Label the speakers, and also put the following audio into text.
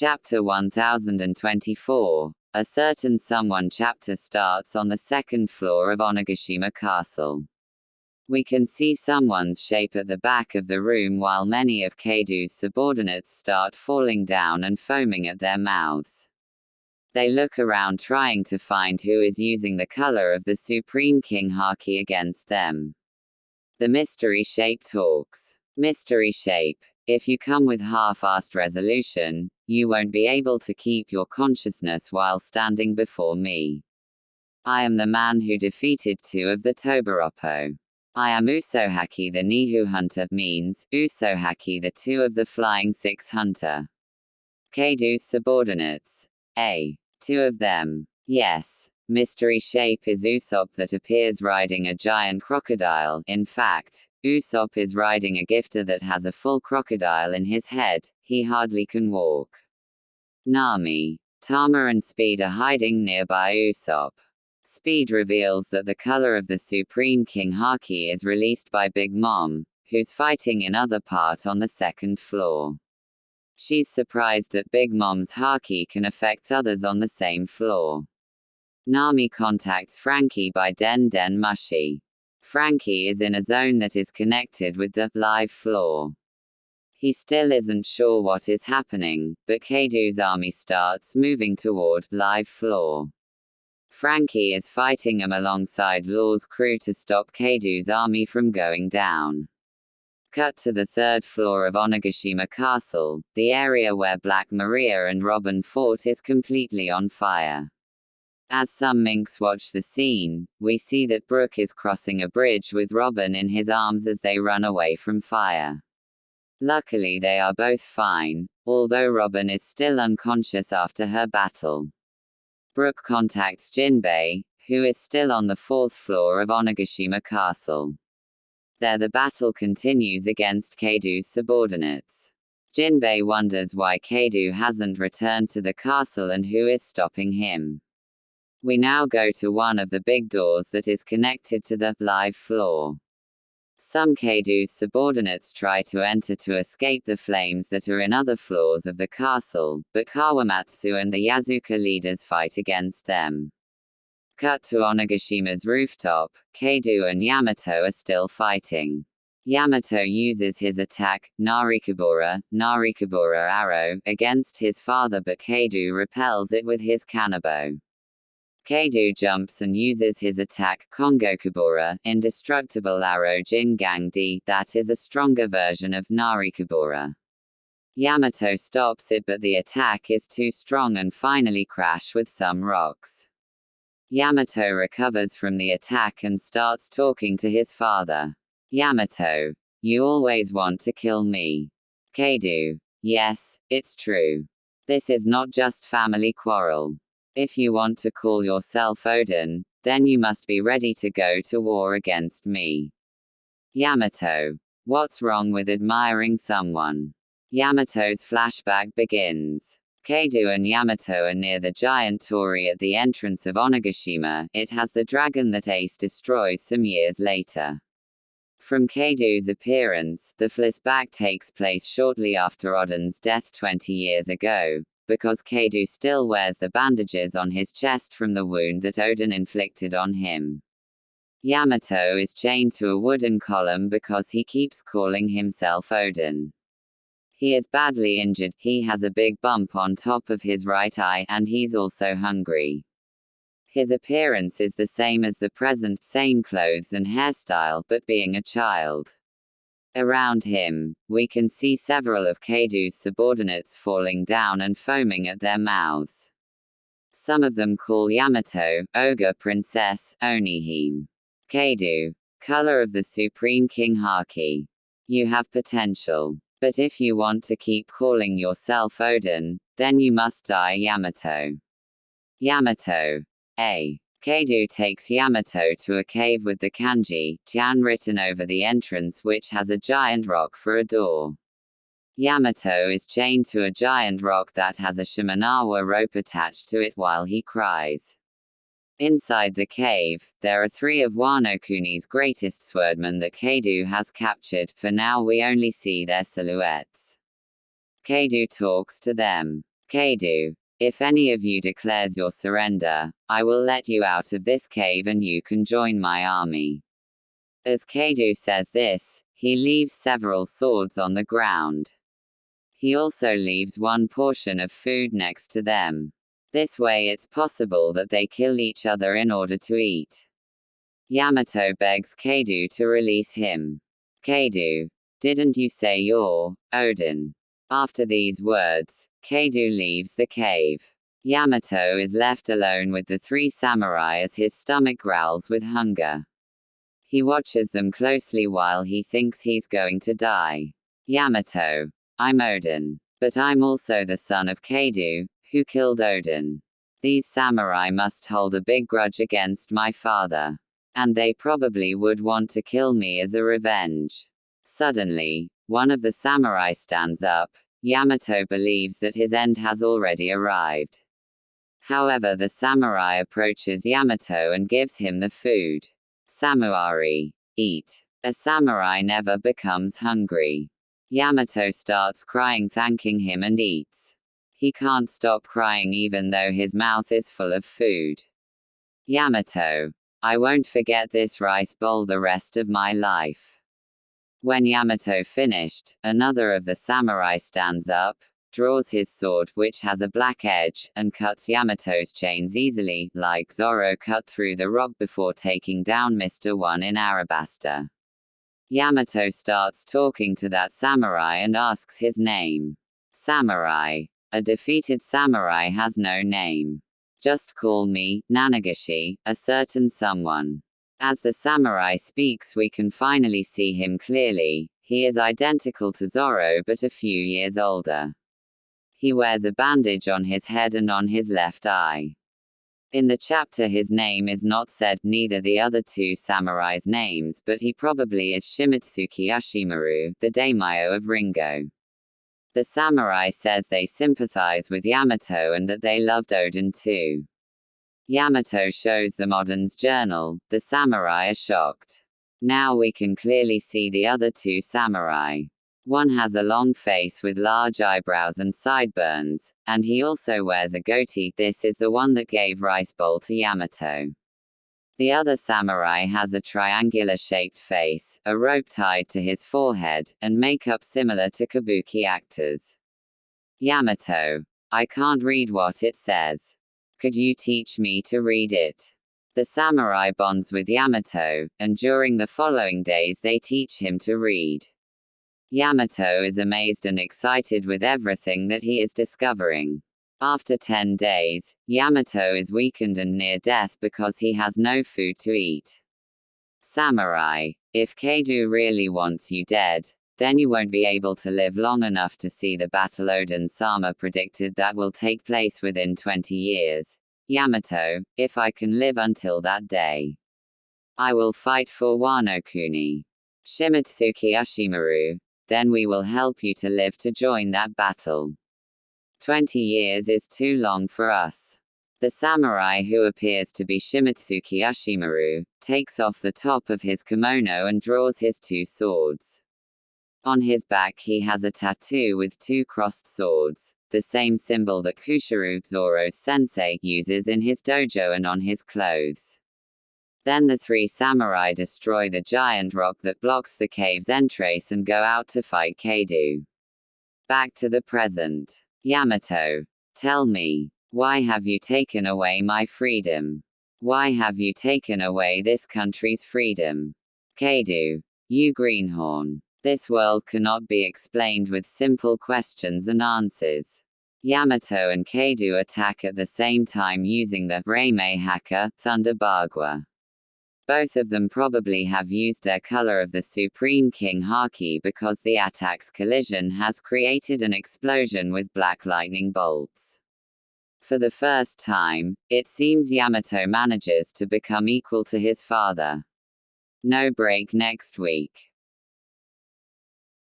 Speaker 1: Chapter 1024. A certain someone chapter starts on the second floor of Onigashima Castle. We can see someone's shape at the back of the room while many of Kaidou's subordinates start falling down and foaming at their mouths. They look around trying to find who is using the color of the Supreme King Haki against them. The mystery shape talks. Mystery shape. If you come with half-assed resolution, you won't be able to keep your consciousness while standing before me. I am the man who defeated 2 of the Tobaroppo. I am Usohaki the Nihu hunter, means, Usohaki the 2 of the Flying 6 hunter. Kaidou's subordinates. 2 of them. Yes. Mystery shape is Usopp that appears riding a giant crocodile. In fact, Usopp is riding a gifter that has a full crocodile in his head, he hardly can walk. Nami. Tama and Speed are hiding nearby Usopp. Speed reveals that the color of the Supreme King Haki is released by Big Mom, who's fighting in other part on the second floor. She's surprised that Big Mom's Haki can affect others on the same floor. Nami contacts Frankie by Den Den Mushi. Frankie is in a zone that is connected with the live floor. He still isn't sure what is happening, but Kaidou's army starts moving toward live floor. Frankie is fighting him alongside Law's crew to stop Kaidou's army from going down. Cut to the 3rd floor of Onigashima Castle. The area where Black Maria and Robin fought is completely on fire. As some minks watch the scene, we see that Brook is crossing a bridge with Robin in his arms as they run away from fire. Luckily they are both fine, although Robin is still unconscious after her battle. Brook contacts Jinbei, who is still on the 4th floor of Onigashima Castle. There the battle continues against Kaidou's subordinates. Jinbei wonders why Kaidou hasn't returned to the castle and who is stopping him. We now go to one of the big doors that is connected to the live floor. Some Kaidou's subordinates try to enter to escape the flames that are in other floors of the castle, but Kawamatsu and the Yazuka leaders fight against them. Cut to Onigashima's rooftop. Kaidou and Yamato are still fighting. Yamato uses his attack, Narikabura Arrow, against his father, but Kaidou repels it with his kanabo. Kaidou jumps and uses his attack, Kongokabura, Indestructible Arrow Jingang D, that is a stronger version of Narikabura. Yamato stops it, but the attack is too strong and finally crash with some rocks. Yamato recovers from the attack and starts talking to his father. Yamato. You always want to kill me. Kaidou. Yes, it's true. This is not just family quarrel. If you want to call yourself Oden, then you must be ready to go to war against me. Yamato. What's wrong with admiring someone? Yamato's flashback begins. Kaidou and Yamato are near the giant Torii at the entrance of Onigashima. It has the dragon that Ace destroys some years later. From Kaidou's appearance, the flashback takes place shortly after Oden's death 20 years ago, because Kaidou still wears the bandages on his chest from the wound that Oden inflicted on him. Yamato is chained to a wooden column because he keeps calling himself Oden. He is badly injured, he has a big bump on top of his right eye, and he's also hungry. His appearance is the same as the present, same clothes and hairstyle, but being a child. Around him, we can see several of Kaidou's subordinates falling down and foaming at their mouths. Some of them call Yamato, Ogre Princess, Onihime. Kaidou. Color of the Supreme King Haki. You have potential. But if you want to keep calling yourself Oden, then you must die Yamato. Yamato. Kaidou takes Yamato to a cave with the kanji, Tian written over the entrance, which has a giant rock for a door. Yamato is chained to a giant rock that has a Shimenawa rope attached to it while he cries. Inside the cave, there are 3 of Wano Kuni's greatest swordmen that Kaidou has captured. For now we only see their silhouettes. Kaidou talks to them. Kaidou, if any of you declares your surrender, I will let you out of this cave and you can join my army. As Kaidou says this, he leaves several swords on the ground. He also leaves one portion of food next to them. This way it's possible that they kill each other in order to eat. Yamato begs Kaidou to release him. Kaidou, didn't you say you're Oden? After these words, Kaidou leaves the cave. Yamato is left alone with the three samurai as his stomach growls with hunger. He watches them closely while he thinks he's going to die. Yamato, I'm Oden. But I'm also the son of Kaidou, who killed Oden. These samurai must hold a big grudge against my father. And they probably would want to kill me as a revenge. Suddenly, one of the samurai stands up. Yamato believes that his end has already arrived. However, the samurai approaches Yamato and gives him the food. Samurai, eat. A samurai never becomes hungry. Yamato starts crying, thanking him, and eats. He can't stop crying even though his mouth is full of food. Yamato, I won't forget this rice bowl the rest of my life. When Yamato finished, another of the samurai stands up, draws his sword, which has a black edge, and cuts Yamato's chains easily, like Zoro cut through the rock before taking down Mr. One in Arabasta. Yamato starts talking to that samurai and asks his name. Samurai. A defeated samurai has no name. Just call me Nanigashi, a certain someone. As the samurai speaks, we can finally see him clearly. He is identical to Zoro but a few years older. He wears a bandage on his head and on his left eye. In the chapter his name is not said, neither the other two samurais' names, but he probably is Shimotsuki Ashimaru, the daimyo of Ringo. The samurai says they sympathize with Yamato and that they loved Oden too. Yamato shows them Oden's journal. The samurai are shocked. Now we can clearly see the other two samurai. One has a long face with large eyebrows and sideburns, and he also wears a goatee. This is the one that gave rice bowl to Yamato. The other samurai has a triangular-shaped face, a rope tied to his forehead, and makeup similar to kabuki actors. Yamato, I can't read what it says. Could you teach me to read it? The samurai bonds with Yamato, and during the following days they teach him to read. Yamato is amazed and excited with everything that he is discovering. After 10 days, Yamato is weakened and near death because he has no food to eat. Samurai, if Kaidou really wants you dead, then you won't be able to live long enough to see the battle Oden-sama predicted that will take place within 20 years. Yamato, if I can live until that day, I will fight for Wano-kuni. Shimotsuki Ashimaru, then we will help you to live to join that battle. 20 years is too long for us. The samurai, who appears to be Shimotsuki Ashimaru, takes off the top of his kimono and draws his two swords. On his back he has a tattoo with two crossed swords, the same symbol that Kushiru, Zoro's sensei, uses in his dojo and on his clothes. Then the three samurai destroy the giant rock that blocks the cave's entrance and go out to fight Kaidou. Back to the present. Yamato, tell me, why have you taken away my freedom? Why have you taken away this country's freedom? Kaidou, you greenhorn. This world cannot be explained with simple questions and answers. Yamato and Kaidou attack at the same time using the Raimei Hakke, Thunder Bagua. Both of them probably have used their color of the Supreme King Haki because the attack's collision has created an explosion with black lightning bolts. For the first time, it seems Yamato manages to become equal to his father. No break next week.